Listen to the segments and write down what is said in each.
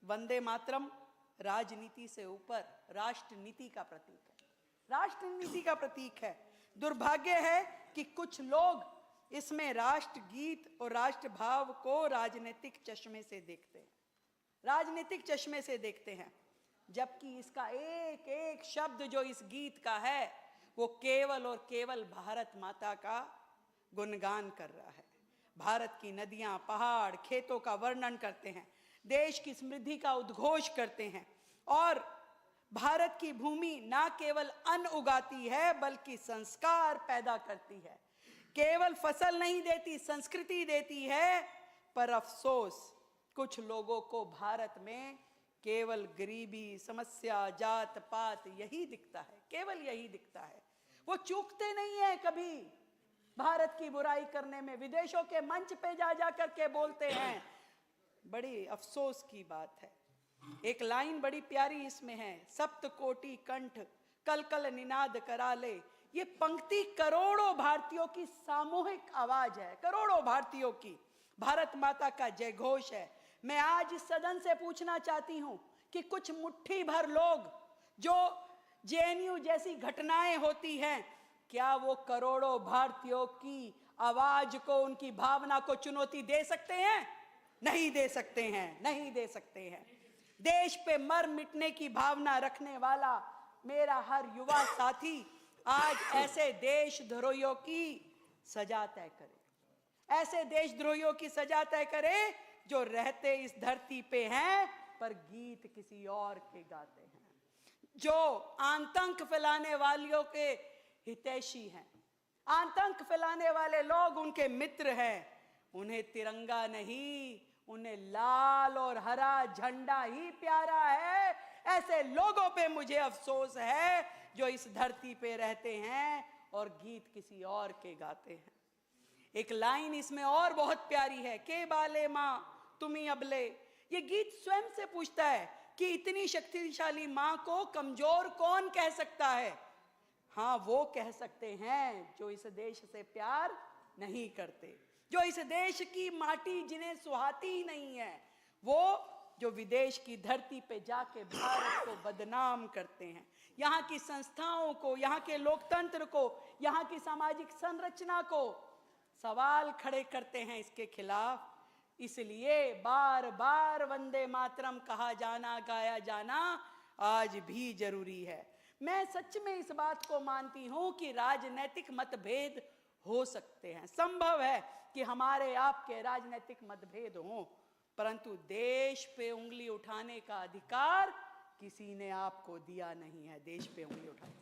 वंदे मातरम राजनीति से ऊपर राष्ट्र नीति का प्रतीक है, राष्ट्र नीति का प्रतीक है। दुर्भाग्य है कि कुछ लोग इसमें राष्ट्र गीत और राष्ट्र भाव को राजनीतिक चश्मे से देखते हैं, राजनीतिक चश्मे से देखते हैं, जबकि इसका एक एक शब्द जो इस गीत का है वो केवल और केवल भारत माता का गुणगान कर रहा है। भारत की नदियां, पहाड़, खेतों का वर्णन करते हैं, देश की समृद्धि का उद्घोष करते हैं। और भारत की भूमि ना केवल अन्न उगाती है बल्कि संस्कार पैदा करती है, केवल फसल नहीं देती, संस्कृति देती है। पर अफसोस कुछ लोगों को भारत में केवल गरीबी, समस्या, जात पात यही दिखता है, केवल यही दिखता है। वो चूकते नहीं है कभी भारत की बुराई करने में, विदेशों के मंच पे जा जा करके बोलते हैं। बड़ी अफसोस की बात है। एक लाइन बड़ी प्यारी इसमें है, सप्त कोटि कंठ कल कल निनाद करा ले। ये पंक्ति करोड़ों भारतीयों की सामूहिक आवाज है, करोड़ों भारतीयों की भारत माता का जय घोष है। मैं आज इस सदन से पूछना चाहती हूं कि कुछ मुट्ठी भर लोग जो जेएनयू जैसी घटनाएं होती हैं, क्या वो करोड़ों भारतीयों की आवाज को, उनकी भावना को चुनौती दे सकते हैं? नहीं दे सकते हैं, नहीं दे सकते हैं। देश पे मर मिटने की भावना रखने वाला मेरा हर युवा साथी आज ऐसे देशद्रोहियों की सजा तय करे, ऐसे देशद्रोहियों की सजा तय करे जो रहते इस धरती पे हैं पर गीत किसी और के गाते हैं, जो आतंक फैलाने वालों के हितैषी हैं। आतंक फैलाने वाले लोग उनके मित्र हैं। उन्हें तिरंगा नहीं, उन्हें लाल और हरा झंडा ही प्यारा है। ऐसे लोगों पे मुझे अफसोस है जो इस धरती पे रहते हैं और गीत किसी और के गाते हैं। एक लाइन इसमें और बहुत प्यारी है, के बाले माँ तुम्ही अबले। ये गीत स्वयं से पूछता है कि इतनी शक्तिशाली माँ को कमजोर कौन कह सकता है? हाँ, वो कह सकते हैं जो इस देश से प्यार नहीं करते, जो इस देश की माटी जिन्हें सुहाती ही नहीं है, वो जो विदेश की धरती पे जाके भारत को बदनाम करते हैं, यहाँ की संस्थाओं को, यहाँ के लोकतंत्र को, यहाँ की सामाजिक संरचना को सवाल खड़े करते हैं इसके खिलाफ। इसलिए बार बार वंदे मातरम कहा जाना, गाया जाना आज भी जरूरी है। मैं सच में इस बात को मानती हूं कि राजनीतिक मतभेद हो सकते हैं, संभव है कि हमारे आपके राजनीतिक मतभेद हों, परंतु देश पे उंगली उठाने का अधिकार किसी ने आपको दिया नहीं है, देश पे उंगली उठाने।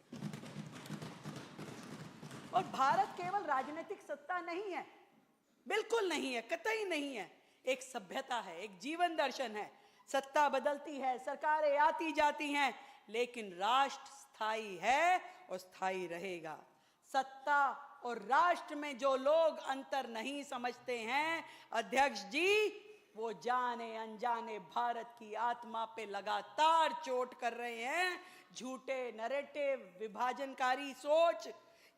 और भारत केवल राजनीतिक सत्ता नहीं है, बिल्कुल नहीं है, कतई नहीं है। एक सभ्यता है, एक जीवन दर्शन है। सत्ता बदलती है, सरकारें आती जाती हैं, लेकिन राष्ट्र स्थायी है और स्थायी रहेगा। सत्ता और राष्ट्र में जो लोग अंतर नहीं समझते हैं अध्यक्ष जी, वो जाने अनजाने भारत की आत्मा पे लगातार चोट कर रहे हैं। झूठे नैरेटिव, विभाजनकारी सोच,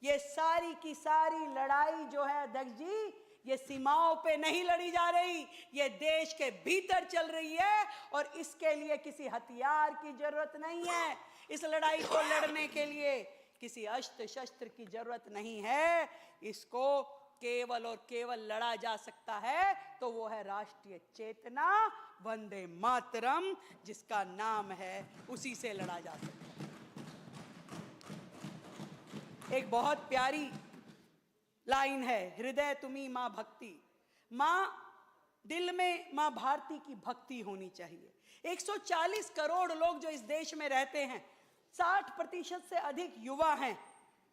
ये सारी की सारी लड़ाई जो है अध्यक्ष जी, ये सीमाओं पे नहीं लड़ी जा रही, ये देश के भीतर चल रही है। और इसके लिए किसी हथियार की जरूरत नहीं है, इस लड़ाई को लड़ने के लिए किसी अस्त्र शस्त्र की जरूरत नहीं है। इसको केवल और केवल लड़ा जा सकता है तो वो है राष्ट्रीय चेतना, वंदे मातरम, जिसका नाम है, उसी से लड़ा जा सकता है। एक बहुत प्यारी लाइन है, हृदय तुम्ही माँ भक्ति। माँ, दिल में माँ भारती की भक्ति होनी चाहिए। 140 करोड़ लोग जो इस देश में रहते हैं, 60% से अधिक युवा हैं।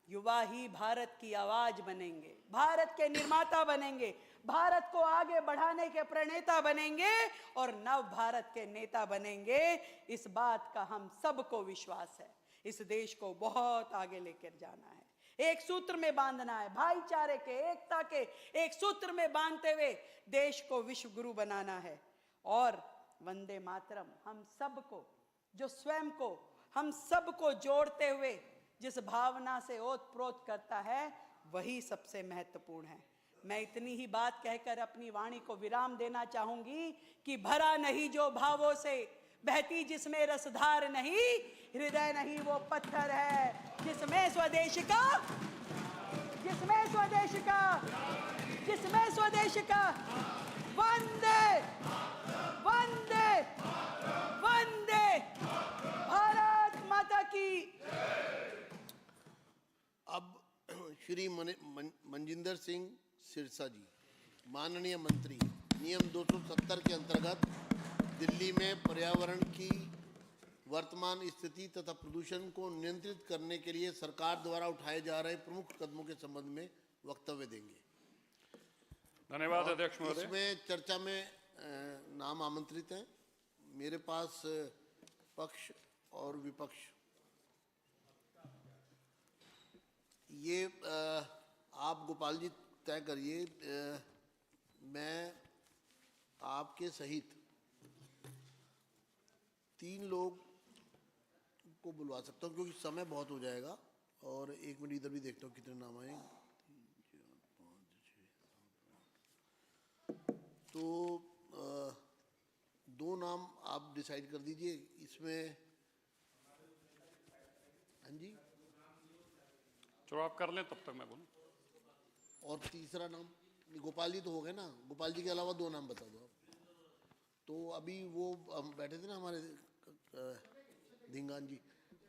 युवा ही भारत की आवाज बनेंगे, भारत के निर्माता बनेंगे, भारत को आगे बढ़ाने के प्रणेता बनेंगे और नव भारत के नेता बनेंगे। इस बात का हम सबको विश्वास है। इस देश को बहुत आगे लेकर जाना है, एक सूत्र में बांधना है, भाईचारे के, एकता के एक सूत्र में बांधते हुए देश को विश्व गुरु बनाना है। और वंदे मातरम हम सबको, जो स्वयं को, हम सबको जोड़ते हुए जिस भावना से ओतप्रोत करता है, वही सबसे महत्वपूर्ण है। मैं इतनी ही बात कहकर अपनी वाणी को विराम देना चाहूंगी कि भरा नहीं जो भावों से, बहती जिसमें रसधार नहीं, हृदय नहीं वो पत्थर है। जिसमें स्वदेश का, जिसमें स्वदेश का, जिसमें स्वदेश का, वंदे वंदे वंदे भारत माता की। अब श्री मनजिंदर सिंह सिरसा जी, माननीय मंत्री, नियम 270 के अंतर्गत दिल्ली में पर्यावरण की वर्तमान स्थिति तथा प्रदूषण को नियंत्रित करने के लिए सरकार द्वारा उठाए जा रहे प्रमुख कदमों के संबंध में वक्तव्य देंगे। धन्यवाद अध्यक्ष महोदय। इसमें चर्चा में नाम आमंत्रित हैं। मेरे पास पक्ष और विपक्ष, ये आप गोपाल जी तय करिए। मैं आपके सहित 3 लोग को बुलवा सकता हूँ क्योंकि समय बहुत हो जाएगा। और 1 मिनट इधर भी देखता हूँ कितने नाम आए। 3, 4, 5, 6, 7, 8। तो 2 नाम आप डिसाइड कर दीजिए इसमें। हाँ जी, चलो आप कर लें, तब तक मैं बोलूं। और तीसरा नाम गोपाल जी तो हो गए ना, गोपाल जी के अलावा 2 नाम बता दो आप। तो अभी वो हम बैठे थे ना हमारे धिंगान जी,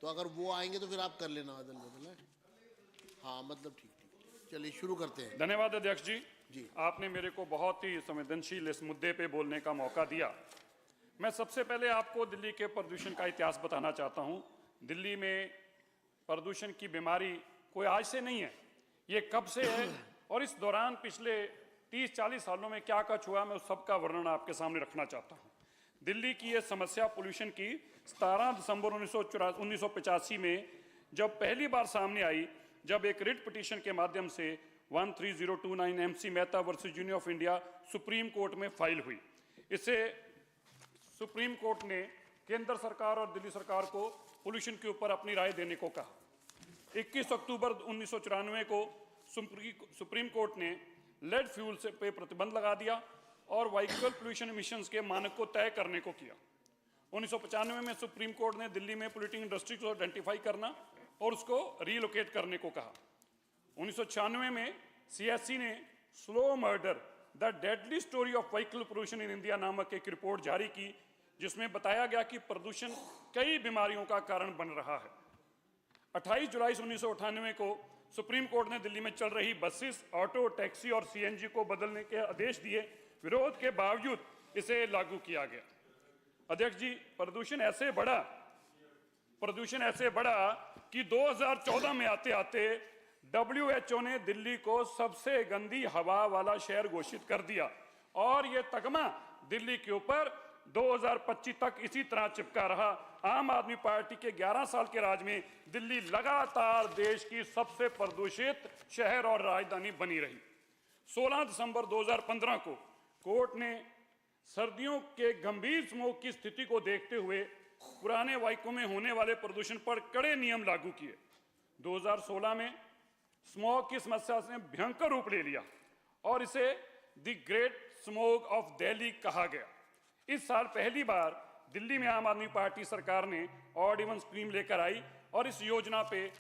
तो अगर वो आएंगे तो फिर आप कर लेना अदल बदल है। हाँ मतलब ठीक ठीक, चलिए शुरू करते हैं। धन्यवाद अध्यक्ष जी। जी। आपने मेरे को बहुत ही संवेदनशील इस मुद्दे पे बोलने का मौका दिया। मैं सबसे पहले आपको दिल्ली के प्रदूषण का इतिहास बताना चाहता हूँ। दिल्ली में प्रदूषण की बीमारी कोई आज से नहीं है, ये कब से है और इस दौरान पिछले 30-40 सालों में क्या कुछ हुआ, मैं उस सब का वर्णन आपके सामने रखना चाहता हूँ। दिल्ली की ये समस्या पोल्यूशन की 17 दिसंबर 1985 में जब पहली बार सामने आई, जब एक रिट पिटीशन के माध्यम से 13029 MC Mehta versus union of India supreme court में फाइल हुई। इससे सुप्रीम कोर्ट ने केंद्र सरकार और दिल्ली सरकार को पोल्यूशन के ऊपर अपनी राय देने को कहा। 21 अक्टूबर 1994 को सुप्रीम कोर्ट ने लेड फ्यूल से पे प्रतिबंध लगा दिया और व्हीकल पोल्यूशन एमिशंस के मानक को तय करने को किया। 1995 में सुप्रीम कोर्ट ने दिल्ली में पोल्यूटिंग इंडस्ट्री को आइडेंटिफाई करना और उसको रीलोकेट करने को कहा। 1996 में CSC ने slow murder the deadly story of vehicle pollution in India नामक एक रिपोर्ट जारी की, जिसमें बताया गया कि प्रदूषण कई बीमारियों का कारण बन रहा है। 28 जुलाई 1998 को सुप्रीम कोर्ट ने दिल्ली में चल रही बसेस, ऑटो, टैक्सी और CNG को बदलने के आदेश दिए। विरोध के बावजूद इसे लागू किया गया। अध्यक्ष जी, प्रदूषण ऐसे बढ़ा कि 2014 में आते आते WHO ने दिल्ली को सबसे गंदी हवा वाला शहर घोषित कर दिया और यह तगमा दिल्ली के ऊपर 2025 तक इसी तरह चिपका रहा। आम आदमी पार्टी के 11 साल के राज में दिल्ली लगातार देश की सबसे प्रदूषित शहर और राजधानी बनी रही। 16 दिसंबर 2015 को कोर्ट ने सर्दियों के गंभीर स्मोक की स्थिति को देखते हुए पुराने वाहनों में होने वाले प्रदूषण पर कड़े नियम लागू किए। 2016 में स्मोक की समस्या ने भयंकर रूप ले लिया और इसे the great smoke of Delhi कहा गया। इस साल पहली बार दिल्ली में आम आदमी पार्टी सरकार ने ऑड इवन स्कीम लेकर आई और इस योजना पे